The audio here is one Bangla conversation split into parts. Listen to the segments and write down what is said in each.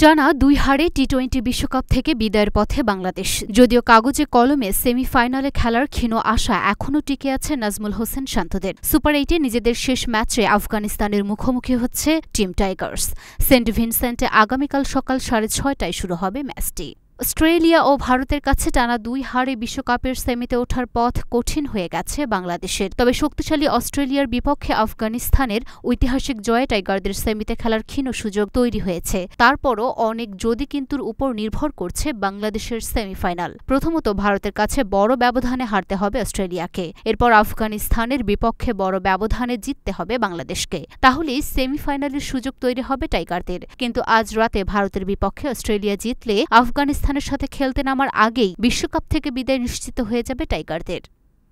টানা ২ হারে টি-২০ বিশ্বকাপ থেকে বিদায়ের পথে বাংলাদেশ। যদিও কাগজে কলমে সেমিফাইনালে খেলার ক্ষীণ আশা এখনও টিকে আছে নাজমুল হোসেন শান্তদের। সুপার ৮-এ নিজেদের শেষ ম্যাচে আফগানিস্তানের মুখোমুখি হচ্ছে টিম টাইগার্স। সেন্ট ভিনসেন্টে আগামীকাল সকাল ৬:৩০টায় শুরু হবে ম্যাচটি। অস্ট্রেলিয়া ও ভারতের কাছে টানা ২ হারে বিশ্বকাপের সেমিতে ওঠার পথ কঠিন হয়ে গেছে বাংলাদেশের। তবে শক্তিশালী অস্ট্রেলিয়ার বিপক্ষে আফগানিস্তানের ঐতিহাসিক জয়ে টাইগারদের সেমিতে খেলার ক্ষীণ সুযোগ তৈরি হয়েছে। তারপরও অনেক যদি কিন্তুর উপর নির্ভর করছে বাংলাদেশের সেমিফাইনাল। প্রথমত ভারতের কাছে বড় ব্যবধানে হারতে হবে অস্ট্রেলিয়াকে, এরপর আফগানিস্তানের বিপক্ষে বড় ব্যবধানে জিততে হবে বাংলাদেশকে। তাহলেই সেমিফাইনালের সুযোগ তৈরি হবে টাইগারদের। কিন্তু আজ রাতে ভারতের বিপক্ষে অস্ট্রেলিয়া জিতলে আফগানিস্তানের সাথে খেলতে নামার আগেই বিশ্বকাপ থেকে বিদায় নিশ্চিত হয়ে যাবে টাইগারদের।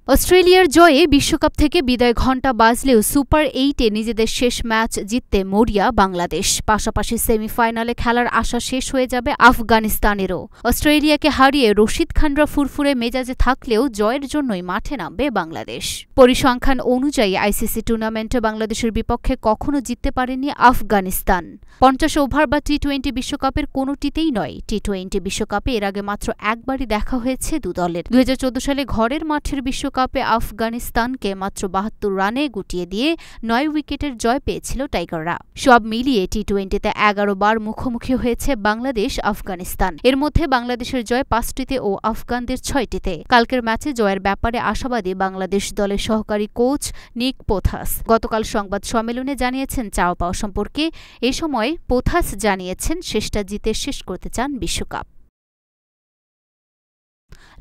অস্ট্রেলিয়ার জয়ে বিশ্বকাপ থেকে বিদায় ঘণ্টা বাজলেও সুপার ৮-এ নিজেদের শেষ ম্যাচ জিততে মরিয়া বাংলাদেশ। পাশাপাশি সেমিফাইনালে খেলার আশা শেষ হয়ে যাবে আফগানিস্তানেরও। অস্ট্রেলিয়াকে হারিয়ে রশিদ খানরা ফুরফুরে মেজাজে থাকলেও জয়ের জন্যই মাঠে নামবে বাংলাদেশ। পরিসংখ্যান অনুযায়ী আইসিসি টুর্নামেন্টে বাংলাদেশের বিপক্ষে কখনো জিততে পারেনি আফগানিস্তান। ৫০ ওভার বা টি-২০ বিশ্বকাপের কোনোটিতেই নয়। টি-২০ বিশ্বকাপে এর আগে মাত্র একবারই দেখা হয়েছে দু দলের। ২০১৪ সালে ঘরের মাঠের বিশ্বকাপে আফগানিস্তানকে মাত্র ৭২ রানে গুটিয়ে দিয়ে ৯ উইকেটের জয় পেয়েছিল টাইগাররা। সব মিলিয়ে টি-২০তে ১১ বার মুখোমুখি হয়েছে বাংলাদেশ আফগানিস্তান। এর মধ্যে বাংলাদেশের জয় ৫টিতে ও আফগানদের ৬টিতে। কালকের ম্যাচে জয়ের ব্যাপারে আশাবাদী বাংলাদেশ দলের সহকারী কোচ নিক পোথাস। গতকাল সংবাদ সম্মেলনে জানিয়েছেন চাওয়া পাওয়া সম্পর্কে। এ সময় পোথাস জানিয়েছেন শেষটা জিতে শেষ করতে চান বিশ্বকাপ।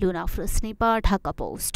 লুনা আফরোজ নিপা, ঢাকা পোস্ট।